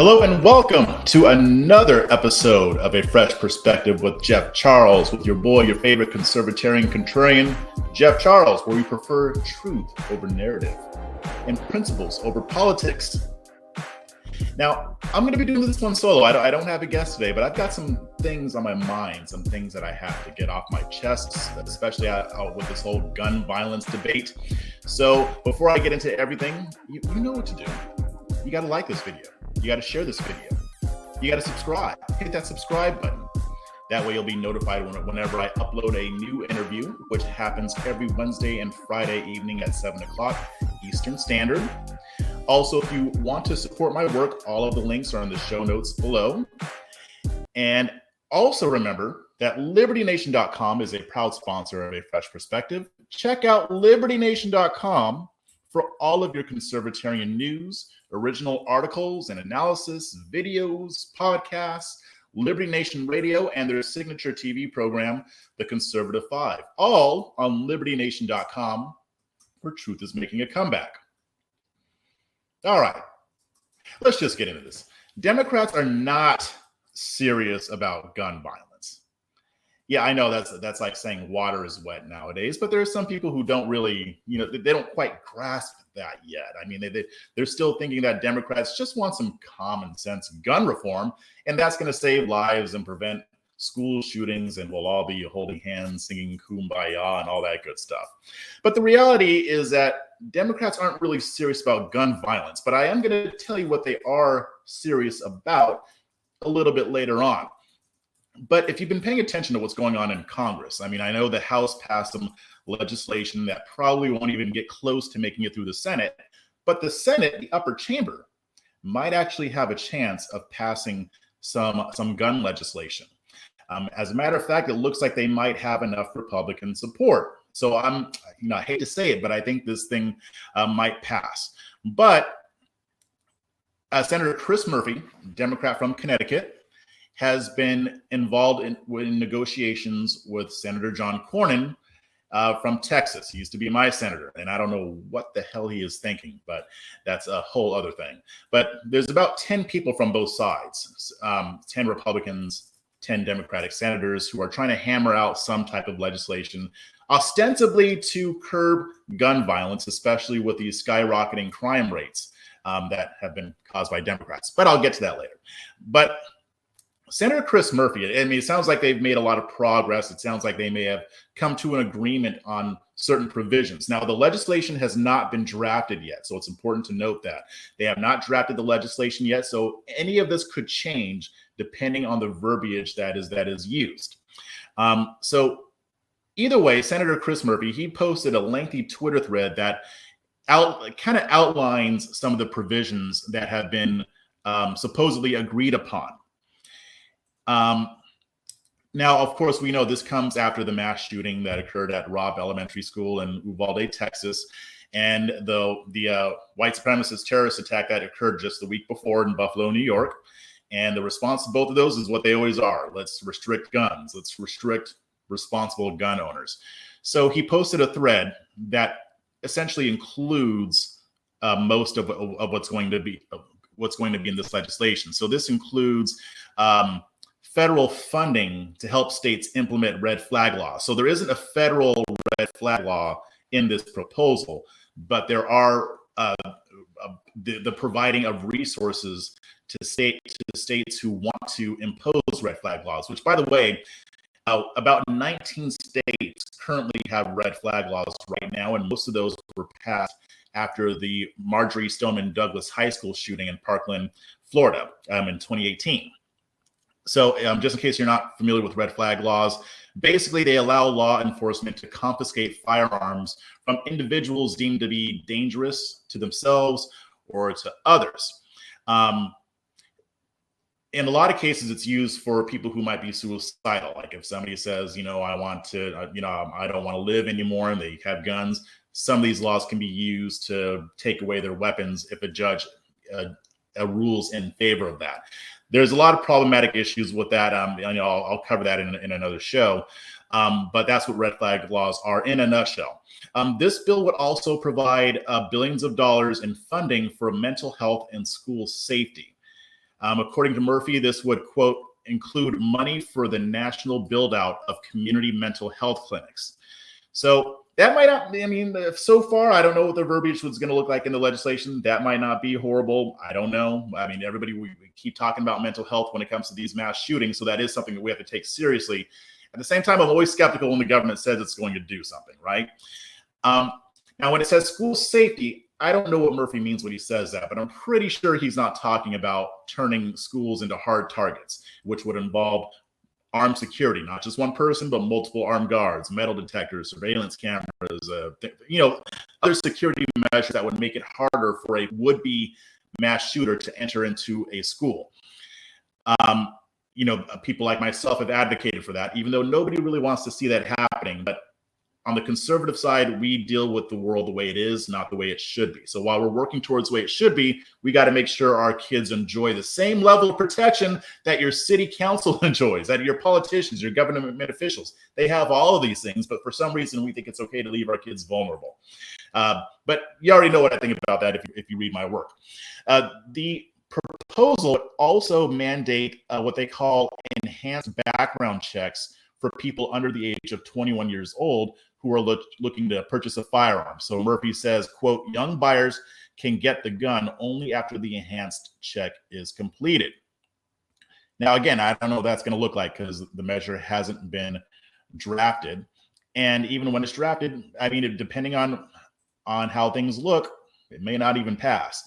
Hello and welcome to another episode of A Fresh Perspective with Jeff Charles, with your boy, your favorite conservatarian contrarian, Jeff Charles, where we prefer truth over narrative and principles over politics. Now, I'm going to be doing this one solo. I don't have a guest today, but I've got some things on my mind, some things that I have to get off my chest, especially with this whole gun violence debate. So before I get into everything, you know what to do. You got to like this video. You got to share this video. You got to subscribe. Hit that subscribe button. That way you'll be notified whenever I upload a new interview, which happens every Wednesday and Friday evening at 7 o'clock Eastern Standard. Also, if you want to support my work, all of the links are in the show notes below. And also remember that LibertyNation.com is a proud sponsor of A Fresh Perspective. Check out LibertyNation.com for all of your conservatarian news, original articles and analysis, videos, podcasts, Liberty Nation Radio, and their signature TV program, The Conservative Five, all on LibertyNation.com, where truth is making a comeback. All right, let's just get into this. Democrats are not serious about gun violence. Yeah, I know that's like saying water is wet nowadays, but there are some people who don't really, they don't quite grasp that yet. I mean, they're still thinking that Democrats just want some common sense gun reform, and that's going to save lives and prevent school shootings, and we'll all be holding hands, singing Kumbaya and all that good stuff. But the reality is that Democrats aren't really serious about gun violence, but I am going to tell you what they are serious about a little bit later on. But if you've been paying attention to what's going on in Congress, I mean, I know the House passed some legislation that probably won't even get close to making it through the Senate, but the Senate, the upper chamber, might actually have a chance of passing some gun legislation. As a matter of fact, it looks like they might have enough Republican support. So I hate to say it, but I think this thing might pass. But Senator Chris Murphy, Democrat from Connecticut, has been involved in negotiations with Senator John Cornyn from Texas. He used to be my senator, and I don't know what the hell he is thinking, but that's a whole other thing. But there's about 10 people from both sides, 10 Republicans, 10 Democratic senators who are trying to hammer out some type of legislation, ostensibly to curb gun violence, especially with these skyrocketing crime rates that have been caused by Democrats. But I'll get to that later. But Senator Chris Murphy, I mean, it sounds like they've made a lot of progress. It sounds like they may have come to an agreement on certain provisions. Now, the legislation has not been drafted yet, so it's important to note that. They have not drafted the legislation yet, so any of this could change depending on the verbiage that is used. So either way, Senator Chris Murphy, he posted a lengthy Twitter thread that kind of outlines some of the provisions that have been supposedly agreed upon. Now, of course, we know this comes after the mass shooting that occurred at Robb Elementary School in Uvalde, Texas, and the white supremacist terrorist attack that occurred just the week before in Buffalo, New York. And the response to both of those is what they always are. Let's restrict guns. Let's restrict responsible gun owners. So he posted a thread that essentially includes most of what's going to be in this legislation. So this includes federal funding to help states implement red flag laws. So there isn't a federal red flag law in this proposal, but there are the providing of resources to states who want to impose red flag laws, which, by the way, about 19 states currently have red flag laws right now, and most of those were passed after the Marjorie Stoneman Douglas High School shooting in Parkland, Florida, in 2018. So just in case you're not familiar with red flag laws, basically they allow law enforcement to confiscate firearms from individuals deemed to be dangerous to themselves or to others. In a lot of cases, it's used for people who might be suicidal. Like if somebody says, I want to, I don't want to live anymore, and they have guns, some of these laws can be used to take away their weapons if a judge rules in favor of that. There's a lot of problematic issues with that. I'll cover that in another show. But that's what red flag laws are in a nutshell. This bill would also provide billions of dollars in funding for mental health and school safety. According to Murphy, this would, quote, include money for the national build out of community mental health clinics. So that might not be, I mean, so far, I don't know what the verbiage was going to look like in the legislation. That might not be horrible. I don't know. I mean, everybody, we keep talking about mental health when it comes to these mass shootings. So that is something that we have to take seriously. At the same time, I'm always skeptical when the government says it's going to do something, right? Now, when it says school safety, I don't know what Murphy means when he says that, but I'm pretty sure he's not talking about turning schools into hard targets, which would involve armed security, not just one person, but multiple armed guards, metal detectors, surveillance cameras, other security measures that would make it harder for a would-be mass shooter to enter into a school. People like myself have advocated for that, even though nobody really wants to see that happening. But on the conservative side, we deal with the world the way it is, not the way it should be. So while we're working towards the way it should be, we got to make sure our kids enjoy the same level of protection that your city council enjoys, that your politicians, your government officials. They have all of these things, but for some reason, we think it's okay to leave our kids vulnerable. But you already know what I think about that if you read my work. The proposal would also mandate what they call enhanced background checks for people under the age of 21 years old who are looking to purchase a firearm. So Murphy says, quote, young buyers can get the gun only after the enhanced check is completed. Now, again, I don't know what that's going to look like because the measure hasn't been drafted. And even when it's drafted, I mean, depending on how things look, it may not even pass.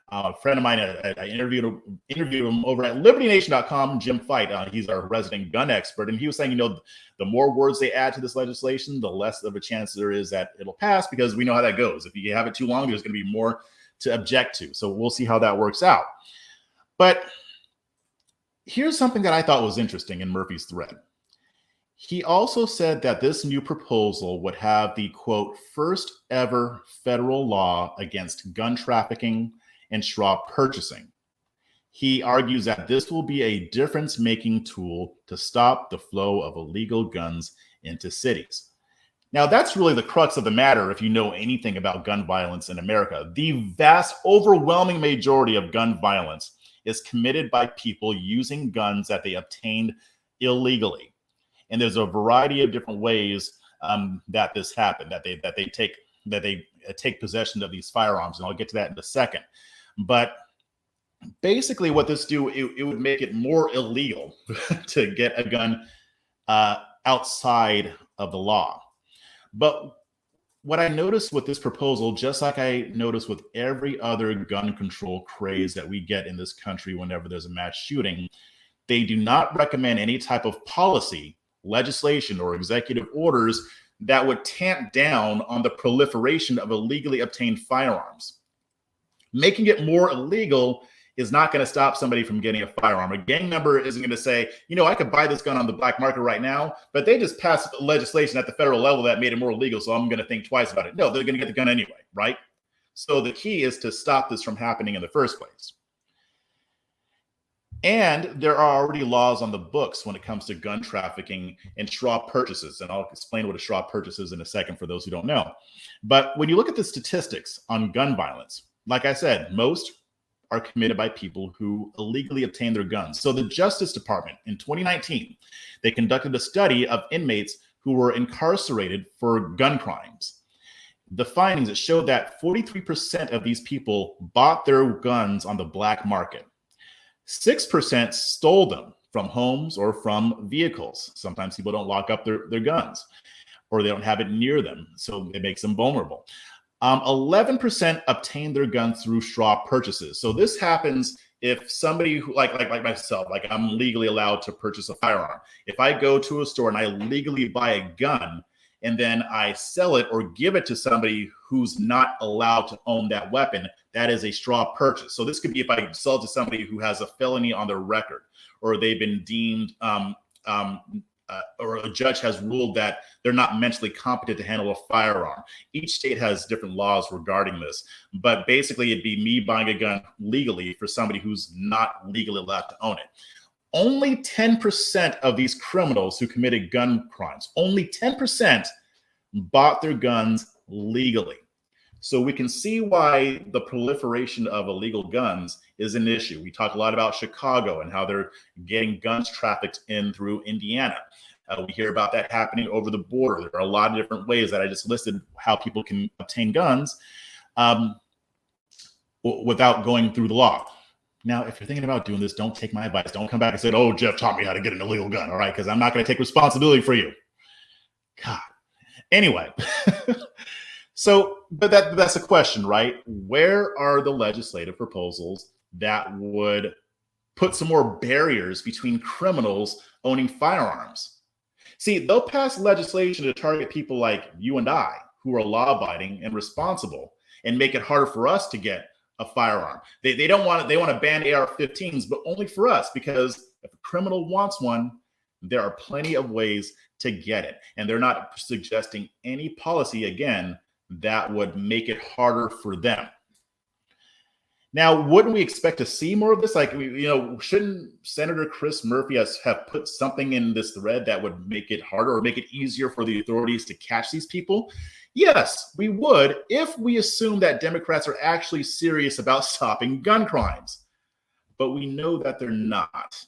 A friend of mine, I interviewed him over at libertynation.com, Jim Fight. He's our resident gun expert. And he was saying, the more words they add to this legislation, the less of a chance there is that it'll pass, because we know how that goes. If you have it too long, there's going to be more to object to. So we'll see how that works out. But here's something that I thought was interesting in Murphy's thread. He also said that this new proposal would have the, quote, first ever federal law against gun trafficking and straw purchasing. He argues that this will be a difference-making tool to stop the flow of illegal guns into cities. Now, that's really the crux of the matter if you know anything about gun violence in America. The vast, overwhelming majority of gun violence is committed by people using guns that they obtained illegally. And there's a variety of different ways that this happened, that they take possession of these firearms, and I'll get to that in a second. But basically what this do, it would make it more illegal to get a gun outside of the law. But what I noticed with this proposal, just like I noticed with every other gun control craze that we get in this country whenever there's a mass shooting, they do not recommend any type of policy, legislation, or executive orders that would tamp down on the proliferation of illegally obtained firearms. Making it more illegal is not going to stop somebody from getting a firearm. A gang member isn't going to say, I could buy this gun on the black market right now, but they just passed legislation at the federal level that made it more illegal, so I'm going to think twice about it. No, they're going to get the gun anyway, right? So the key is to stop this from happening in the first place. And there are already laws on the books when it comes to gun trafficking and straw purchases. And I'll explain what a straw purchase is in a second for those who don't know. But when you look at the statistics on gun violence, like I said, most are committed by people who illegally obtain their guns. So the Justice Department in 2019, they conducted a study of inmates who were incarcerated for gun crimes. The findings, it showed that 43% of these people bought their guns on the black market. 6% stole them from homes or from vehicles. Sometimes people don't lock up their guns, or they don't have it near them, so it makes them vulnerable. 11% obtain their guns through straw purchases. So this happens if somebody who, like myself, like I'm legally allowed to purchase a firearm. If I go to a store and I legally buy a gun, and then I sell it or give it to somebody who's not allowed to own that weapon, that is a straw purchase. So this could be if I sell to somebody who has a felony on their record, or they've been deemed, or a judge has ruled that they're not mentally competent to handle a firearm. Each state has different laws regarding this, but basically it'd be me buying a gun legally for somebody who's not legally allowed to own it. Only 10% of these criminals who committed gun crimes, only 10% bought their guns legally. So we can see why the proliferation of illegal guns is an issue. We talk a lot about Chicago and how they're getting guns trafficked in through Indiana. We hear about that happening over the border. There are a lot of different ways that I just listed how people can obtain guns without going through the law. Now, if you're thinking about doing this, don't take my advice. Don't come back and say, oh, Jeff taught me how to get an illegal gun. All right, because I'm not going to take responsibility for you. God. Anyway, but that's the question, right? Where are the legislative proposals that would put some more barriers between criminals owning firearms? See, they'll pass legislation to target people like you and I, who are law-abiding and responsible, and make it harder for us to get a firearm. They don't want it. They want to ban AR-15s, but only for us, because if a criminal wants one, there are plenty of ways to get it. And they're not suggesting any policy, again, that would make it harder for them. Now, wouldn't we expect to see more of this? Like, shouldn't Senator Chris Murphy have put something in this thread that would make it harder or make it easier for the authorities to catch these people? Yes, we would, if we assume that Democrats are actually serious about stopping gun crimes. But we know that they're not.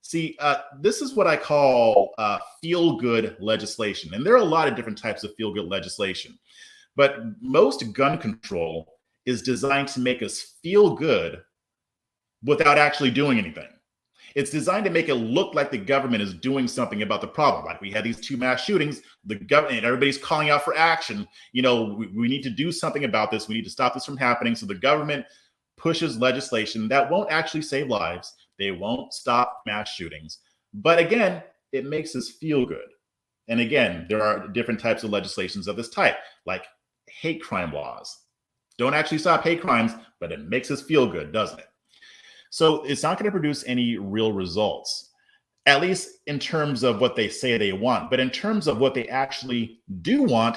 See, this is what I call feel-good legislation. And there are a lot of different types of feel-good legislation. But most gun control is designed to make us feel good without actually doing anything. It's designed to make it look like the government is doing something about the problem. Like we had these 2 mass shootings, the government, everybody's calling out for action. We need to do something about this. We need to stop this from happening. So the government pushes legislation that won't actually save lives. They won't stop mass shootings. But again, it makes us feel good. And again, there are different types of legislations of this type, like hate crime laws. Don't actually stop hate crimes, but it makes us feel good, doesn't it? So it's not going to produce any real results, at least in terms of what they say they want. But in terms of what they actually do want,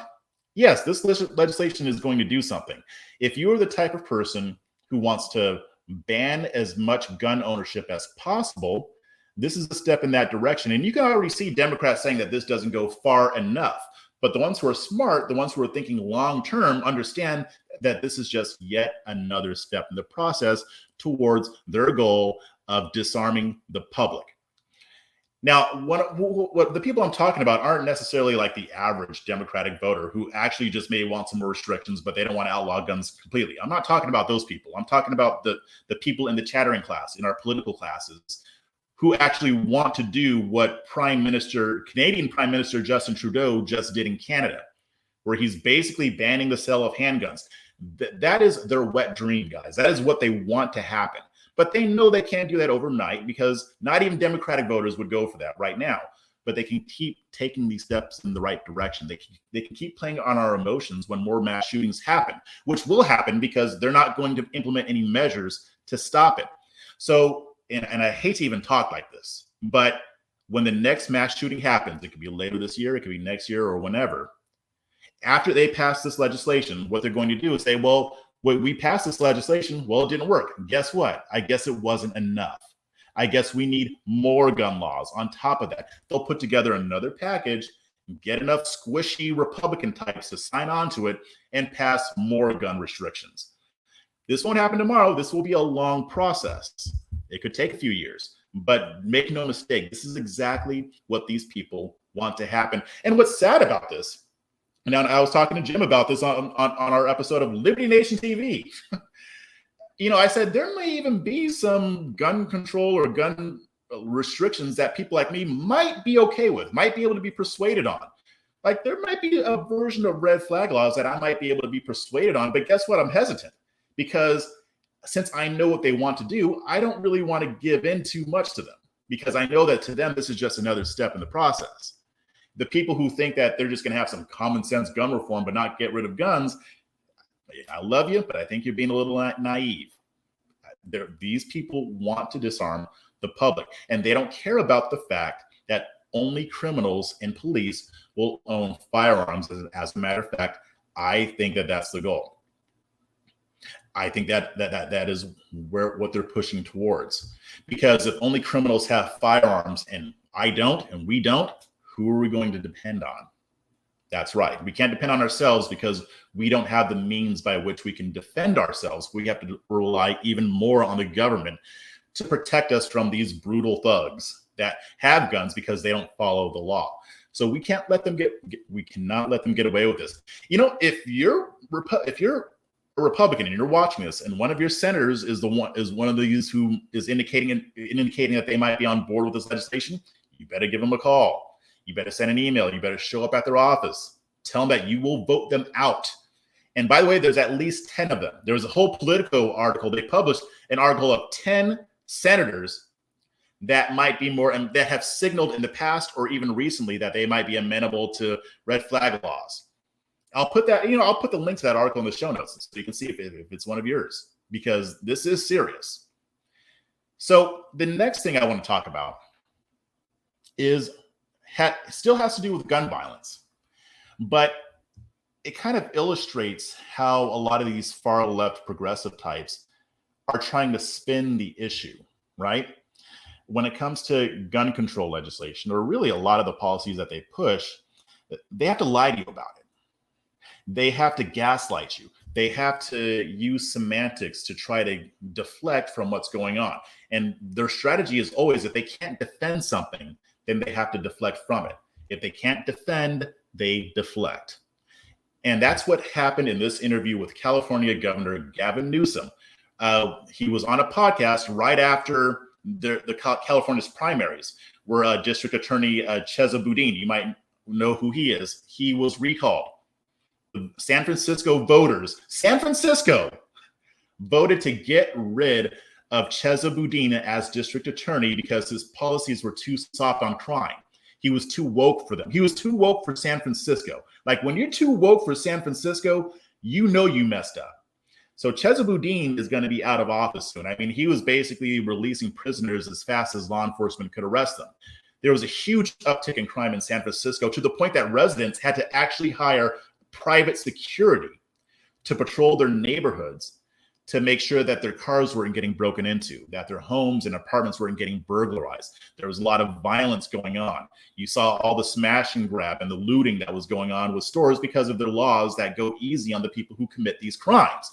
yes, this legislation is going to do something. If you are the type of person who wants to ban as much gun ownership as possible, this is a step in that direction. And you can already see Democrats saying that this doesn't go far enough. But the ones who are smart, the ones who are thinking long-term, understand that this is just yet another step in the process towards their goal of disarming the public. Now, what the people I'm talking about aren't necessarily like the average Democratic voter who actually just may want some more restrictions, but they don't want to outlaw guns completely. I'm not talking about those people. I'm talking about the people in the chattering class, in our political classes, who actually want to do what Canadian Prime Minister Justin Trudeau just did in Canada, where he's basically banning the sale of handguns. That is their wet dream, guys. That is what they want to happen. But they know they can't do that overnight, because not even Democratic voters would go for that right now. But they can keep taking these steps in the right direction. They can keep playing on our emotions when more mass shootings happen, which will happen because they're not going to implement any measures to stop it. So, and I hate to even talk like this, but when the next mass shooting happens, it could be later this year, it could be next year, or whenever, after they pass this legislation, what they're going to do is say, well, we passed this legislation, well, it didn't work. Guess what? I guess it wasn't enough. I guess we need more gun laws on top of that. They'll put together another package, get enough squishy Republican types to sign on to it, and pass more gun restrictions. This won't happen tomorrow. This will be a long process. It could take a few years, but make no mistake, this is exactly what these people want to happen. And what's sad about this, now I was talking to Jim about this on our episode of Liberty Nation TV. I said there may even be some gun control or gun restrictions that people like me might be okay with, might be able to be persuaded on. Like there might be a version of red flag laws that I might be able to be persuaded on, but guess what? I'm hesitant, because since I know what they want to do, I don't really want to give in too much to them, because I know that to them, this is just another step in the process. The people who think that they're just going to have some common sense gun reform but not get rid of guns, I love you, but I think you're being a little naive. These people want to disarm the public, and they don't care about the fact that only criminals and police will own firearms. As a matter of fact, I think that that's the goal. I think that is what they're pushing towards, because if only criminals have firearms and I don't, and we don't, who are we going to depend on? That's right. We can't depend on ourselves because we don't have the means by which we can defend ourselves. We have to rely even more on the government to protect us from these brutal thugs that have guns because they don't follow the law. So we can't let them we cannot let them get away with this. You know, if you're a Republican and you're watching this, and one of your senators is one of these who is indicating that they might be on board with this legislation, you better give them a call. You better send an email. You better show up at their office. Tell them that you will vote them out. And by the way, there's at least 10 of them. There was a whole Politico article. They published an article of 10 senators that might be more, and that have signaled in the past or even recently that they might be amenable to red flag laws. I'll put the link to that article in the show notes so you can see if it's one of yours, because this is serious. So the next thing I want to talk about still has to do with gun violence, but it kind of illustrates how a lot of these far left progressive types are trying to spin the issue, right? When it comes to gun control legislation, or really a lot of the policies that they push, they have to lie to you about it. They have to gaslight you. They have to use semantics to try to deflect from what's going on. And their strategy is always, if they can't defend something, then they have to deflect from it. If they can't defend, they deflect. And that's what happened in this interview with California Governor Gavin Newsom. He was on a podcast right after the California's primaries, where District Attorney Chesa Boudin, you might know who he is, he was recalled. The San Francisco voters, voted to get rid of Chesa Boudin as district attorney because his policies were too soft on crime. He was too woke for them. He was too woke for San Francisco. Like, when you're too woke for San Francisco, you know you messed up. So Chesa Boudin is going to be out of office soon. I mean, he was basically releasing prisoners as fast as law enforcement could arrest them. There was a huge uptick in crime in San Francisco, to the point that residents had to actually hire private security to patrol their neighborhoods to make sure that their cars weren't getting broken into, that their homes and apartments weren't getting burglarized. There was a lot of violence going on. You saw all the smash and grab and the looting that was going on with stores because of their laws that go easy on the people who commit these crimes.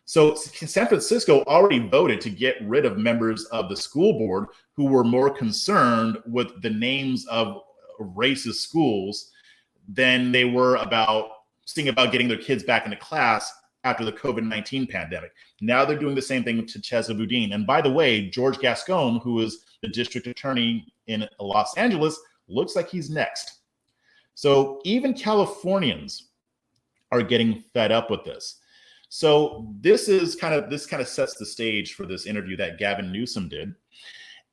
So San Francisco already voted to get rid of members of the school board who were more concerned with the names of racist schools than they were about getting their kids back into class after the COVID-19 pandemic. Now they're doing the same thing to Chesa Boudin. And by the way, George Gascon, who is the district attorney in Los Angeles, looks like he's next. So even Californians are getting fed up with this. So this kind of sets the stage for this interview that Gavin Newsom did.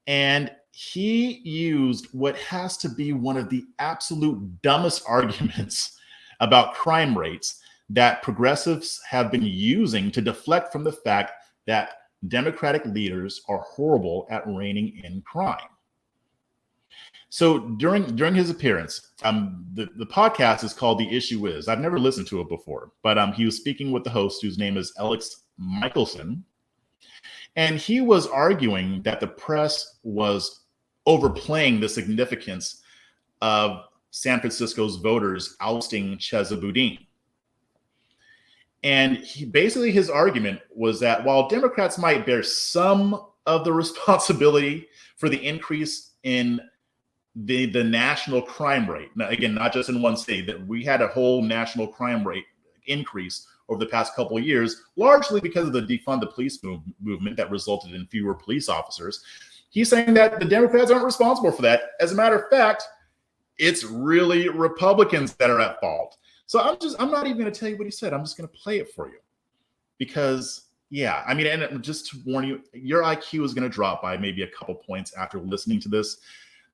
And he used what has to be one of the absolute dumbest arguments about crime rates that progressives have been using to deflect from the fact that Democratic leaders are horrible at reining in crime. So during his appearance, the podcast is called The Issue Is. I've never listened to it before, but he was speaking with the host, whose name is Alex Michelson. And he was arguing that the press was overplaying the significance of San Francisco's voters ousting Chesa Boudin. And his argument was that while Democrats might bear some of the responsibility for the increase in the national crime rate, now, again, not just in one state, that we had a whole national crime rate increase over the past couple of years, largely because of the defund the police movement that resulted in fewer police officers. He's saying that the Democrats aren't responsible for that. As a matter of fact, it's really Republicans that are at fault. So I'm not even going to tell you what he said. I'm just going to play it for you because, yeah, I mean, and just to warn you, your IQ is going to drop by maybe a couple points after listening to this.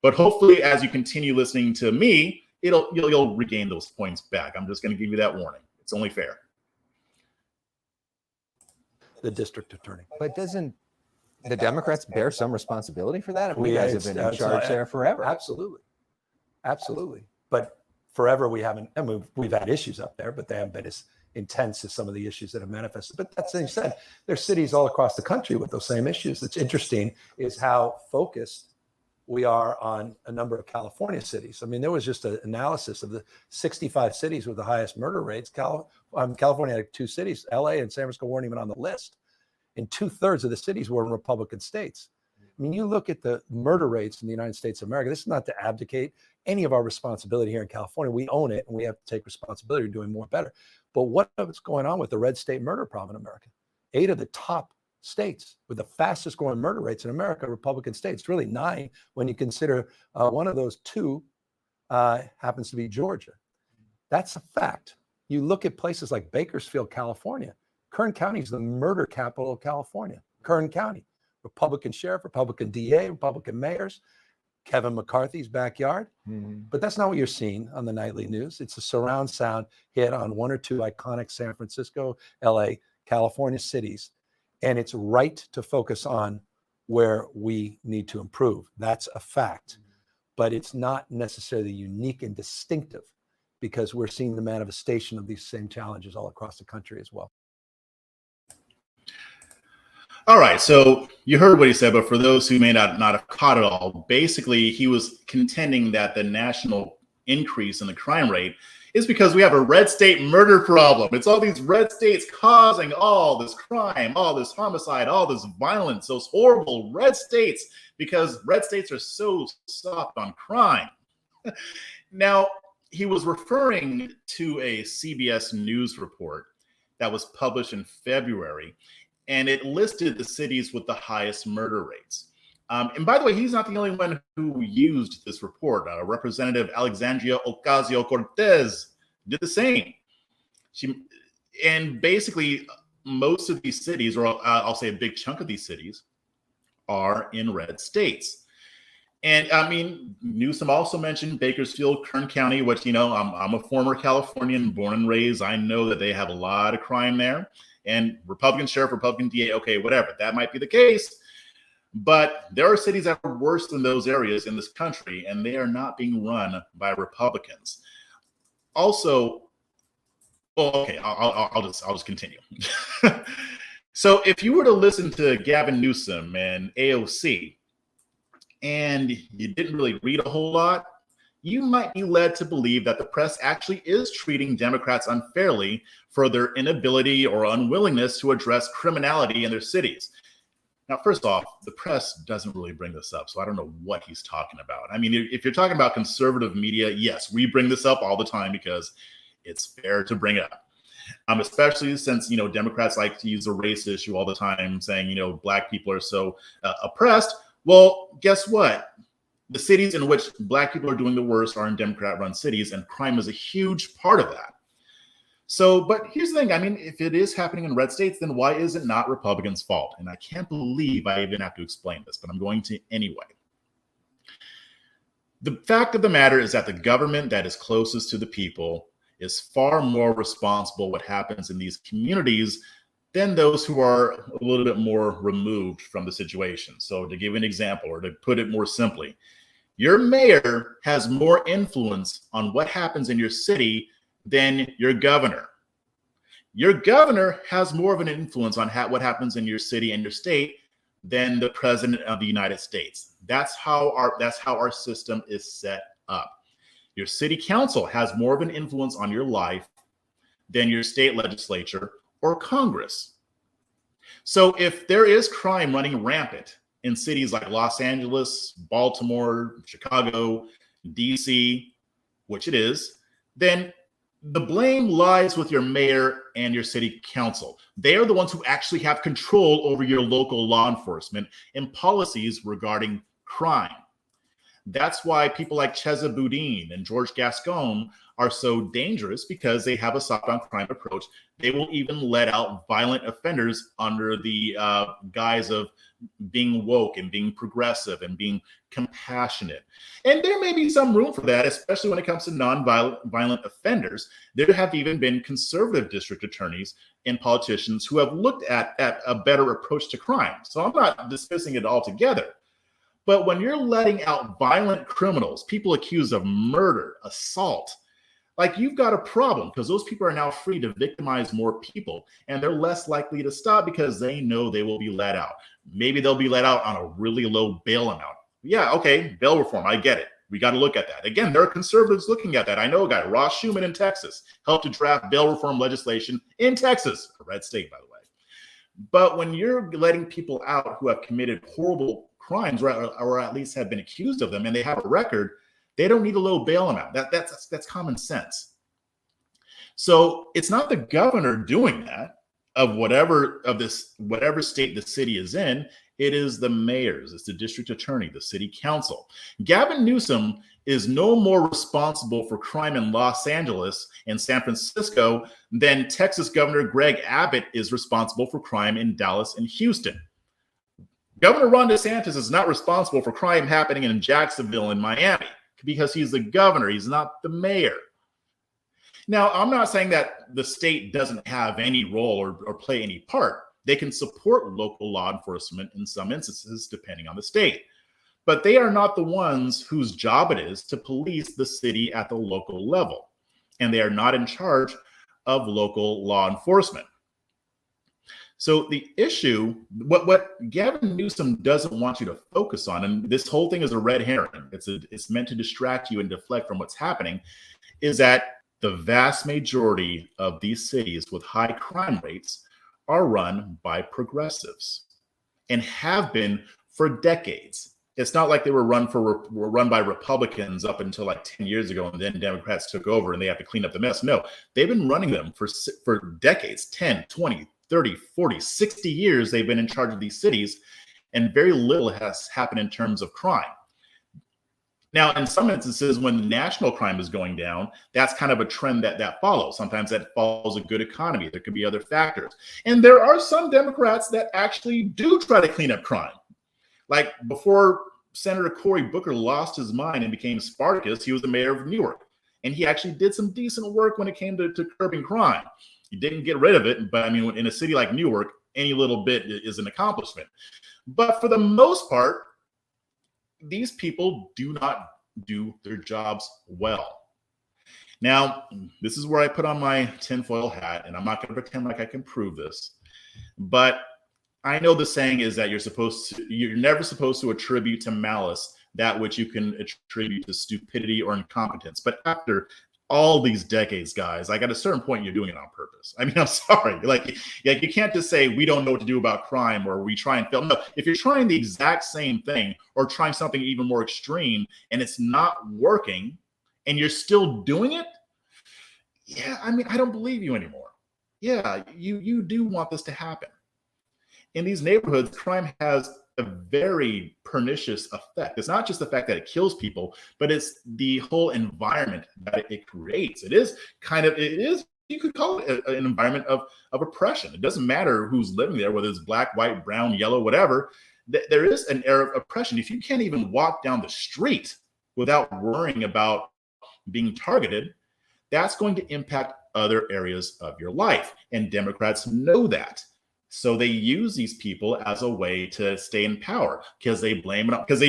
But hopefully, as you continue listening to me, you'll regain those points back. I'm just going to give you that warning. It's only fair. The district attorney. But doesn't the Democrats bear some responsibility for that? I mean, you guys have been in charge there forever. Absolutely. But forever we haven't, I mean, we've had issues up there, but they haven't been as intense as some of the issues that have manifested. But that's, as you said, there's cities all across the country with those same issues. That's interesting is how focused we are on a number of California cities. I mean, there was just an analysis of the 65 cities with the highest murder rates. California had 2 cities, LA and San Francisco weren't even on the list. And 2/3 of the cities were in Republican states. I mean, you look at the murder rates in the United States of America, this is not to abdicate any of our responsibility here in California. We own it and we have to take responsibility for doing more better. But what's going on with the red state murder problem in America? 8 of the top states with the fastest growing murder rates in America, Republican states, really 9 when you consider one of those 2 happens to be Georgia. That's a fact. You look at places like Bakersfield, California. Kern County is the murder capital of California. Kern County, Republican sheriff, Republican DA, Republican mayors, Kevin McCarthy's backyard. But that's not what you're seeing on the nightly news. It's a surround sound hit on 1 or 2 iconic San Francisco, LA, California cities. And it's right to focus on where we need to improve. That's a fact. But it's not necessarily unique and distinctive because we're seeing the manifestation of these same challenges all across the country as well. All right, so you heard what he said, but for those who may not have caught it all, basically he was contending that the national increase in the crime rate is because we have a red state murder problem. It's all these red states causing all this crime, all this homicide, all this violence, those horrible red states, because red states are so soft on crime. Now, he was referring to a CBS News report that was published in February, and it listed the cities with the highest murder rates. And by the way, he's not the only one who used this report. Representative Alexandria Ocasio-Cortez did the same. And basically, most of these cities, or I'll say a big chunk of these cities, are in red states. And I mean, Newsom also mentioned Bakersfield, Kern County, which, you know, I'm a former Californian, born and raised. I know that they have a lot of crime there. And Republican sheriff, Republican DA, okay, whatever, that might be the case. But there are cities that are worse than those areas in this country, and they are not being run by Republicans. Also, well, okay, I'll just continue. So if you were to listen to Gavin Newsom and AOC, and you didn't really read a whole lot, you might be led to believe that the press actually is treating Democrats unfairly for their inability or unwillingness to address criminality in their cities. Now, first off, the press doesn't really bring this up, so I don't know what he's talking about. I mean, if you're talking about conservative media, yes, we bring this up all the time because it's fair to bring up. Especially since, you know, Democrats like to use the race issue all the time, saying, you know, Black people are so oppressed. Well, guess what? The cities in which Black people are doing the worst are in Democrat-run cities, and crime is a huge part of that. So, but here's the thing. I mean, if it is happening in red states, then why is it not Republicans' fault? And I can't believe I even have to explain this, but I'm going to anyway. The fact of the matter is that the government that is closest to the people is far more responsible what happens in these communities than those who are a little bit more removed from the situation. So to give an example, or to put it more simply, your mayor has more influence on what happens in your city than your governor. Your governor has more of an influence on what happens in your city and your state than the president of the United States. That's how our system is set up. Your city council has more of an influence on your life than your state legislature or Congress. So if there is crime running rampant in cities like Los Angeles, Baltimore, Chicago, DC, which it is, then the blame lies with your mayor and your city council. They are the ones who actually have control over your local law enforcement and policies regarding crime. That's why people like Chesa Boudin and George Gascon are so dangerous, because they have a soft on crime approach. They will even let out violent offenders under the guise of being woke and being progressive and being compassionate. And there may be some room for that, especially when it comes to non-violent offenders. There have even been conservative district attorneys and politicians who have looked at a better approach to crime. So I'm not dismissing it altogether. But when you're letting out violent criminals, people accused of murder, assault, like, you've got a problem, because those people are now free to victimize more people, and they're less likely to stop because they know they will be let out. Maybe they'll be let out on a really low bail amount. Yeah, okay, bail reform, I get it. We got to look at that. Again, there are conservatives looking at that. I know a guy, Ross Schuman in Texas, helped to draft bail reform legislation in Texas, a red state, by the way. But when you're letting people out who have committed horrible crimes, or at least have been accused of them, and they have a record, they don't need a low bail amount. That's common sense. So it's not the governor doing that of whatever state the city is in. It is the mayors, it's the district attorney, the city council. Gavin Newsom is no more responsible for crime in Los Angeles and San Francisco than Texas Governor Greg Abbott is responsible for crime in Dallas and Houston. Governor Ron DeSantis is not responsible for crime happening in Jacksonville and Miami because he's the governor, he's not the mayor. Now, I'm not saying that the state doesn't have any role or play any part. They can support local law enforcement in some instances, depending on the state. But they are not the ones whose job it is to police the city at the local level. And they are not in charge of local law enforcement. So the issue, what Gavin Newsom doesn't want you to focus on, and this whole thing is a red herring, it's meant to distract you and deflect from what's happening, is that the vast majority of these cities with high crime rates are run by progressives and have been for decades. It's not like they were run by Republicans up until like 10 years ago, and then Democrats took over and they have to clean up the mess. No, they've been running them for decades, 10, 20, 30, 40, 60 years. They've been in charge of these cities, and very little has happened in terms of crime. Now, in some instances, when national crime is going down, that's kind of a trend that follows. Sometimes that follows a good economy. There could be other factors. And there are some Democrats that actually do try to clean up crime. Like before Senator Cory Booker lost his mind and became Spartacus, he was the mayor of Newark. And he actually did some decent work when it came to curbing crime. He didn't get rid of it, but I mean, in a city like Newark, any little bit is an accomplishment. But for the most part, these people do not do their jobs well. Now, this is where I put on my tinfoil hat, and I'm not going to pretend like I can prove this, but I know the saying is that you're never supposed to attribute to malice that which you can attribute to stupidity or incompetence. But after all these decades, guys, like at a certain point, you're doing it on purpose. I mean, I'm sorry. Like you can't just say we don't know what to do about crime or we try and fail. No, if you're trying the exact same thing or trying something even more extreme and it's not working and you're still doing it, yeah, I mean, I don't believe you anymore. Yeah, you do want this to happen. In these neighborhoods, crime has a very pernicious effect. It's not just the fact that it kills people, but it's the whole environment that it creates. It is, you could call it an environment of oppression. It doesn't matter who's living there, whether it's black, white, brown, yellow, whatever. There is an air of oppression. If you can't even walk down the street without worrying about being targeted, that's going to impact other areas of your life. And Democrats know that. So they use these people as a way to stay in power because they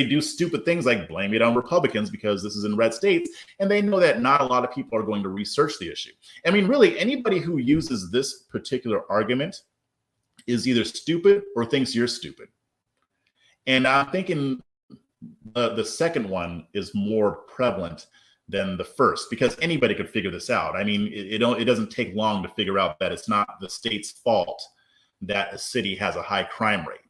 do stupid things like blame it on Republicans because this is in red states. And they know that not a lot of people are going to research the issue. I mean, really, anybody who uses this particular argument is either stupid or thinks you're stupid. And I'm thinking the second one is more prevalent than the first because anybody could figure this out. I mean, it doesn't take long to figure out that it's not the state's fault that a city has a high crime rate.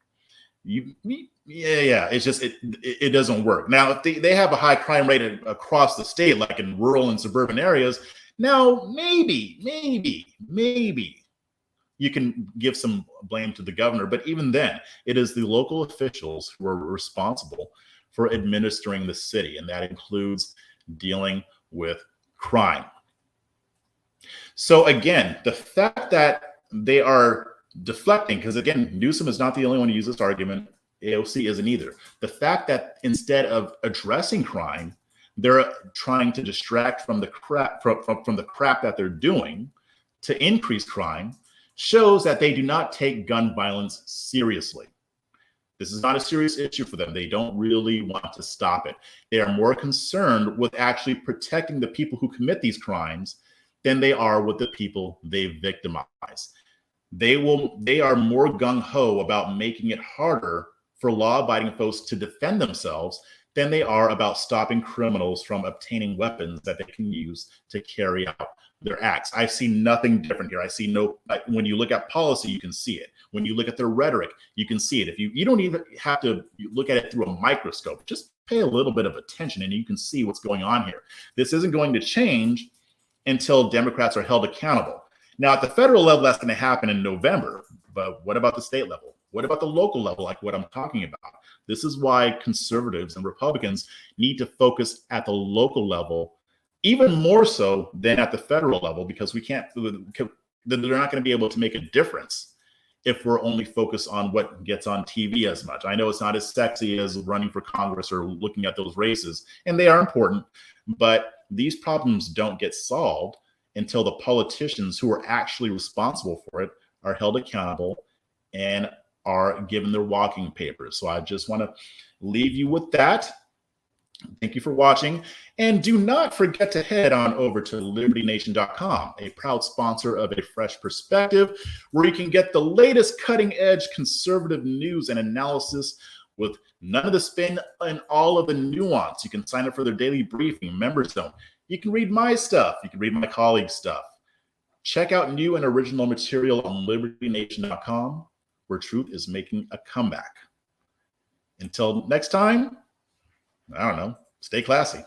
It's just it doesn't work. Now, if they have a high crime rate across the state, like in rural and suburban areas, now maybe you can give some blame to the governor. But even then, it is the local officials who are responsible for administering the city, and that includes dealing with crime. So again, the fact that they are deflecting, because again, Newsom is not the only one to use this argument. AOC isn't either. The fact that instead of addressing crime, they're trying to distract from the crap from the crap that they're doing to increase crime shows that they do not take gun violence seriously. This is not a serious issue for them. They don't really want to stop it. They are more concerned with actually protecting the people who commit these crimes than they are with the people they victimize. They are more gung-ho about making it harder for law-abiding folks to defend themselves than they are about stopping criminals from obtaining weapons that they can use to carry out their acts. I see nothing different here. I see when you look at policy, you can see it. When you look at their rhetoric, you can see it. If you don't even have to look at it through a microscope, just pay a little bit of attention and you can see what's going on here. This isn't going to change until Democrats are held accountable. Now, at the federal level, that's going to happen in November. But what about the state level? What about the local level, like what I'm talking about? This is why conservatives and Republicans need to focus at the local level, even more so than at the federal level, because they're not going to be able to make a difference if we're only focused on what gets on TV as much. I know it's not as sexy as running for Congress or looking at those races, and they are important, but these problems don't get solved until the politicians who are actually responsible for it are held accountable and are given their walking papers. So I just want to leave you with that. Thank you for watching. And do not forget to head on over to libertynation.com, a proud sponsor of A Fresh Perspective, where you can get the latest cutting-edge conservative news and analysis with none of the spin and all of the nuance. You can sign up for their daily briefing, Members Zone. You can read my stuff. You can read my colleagues' stuff. Check out new and original material on libertynation.com, where truth is making a comeback. Until next time, I don't know, stay classy.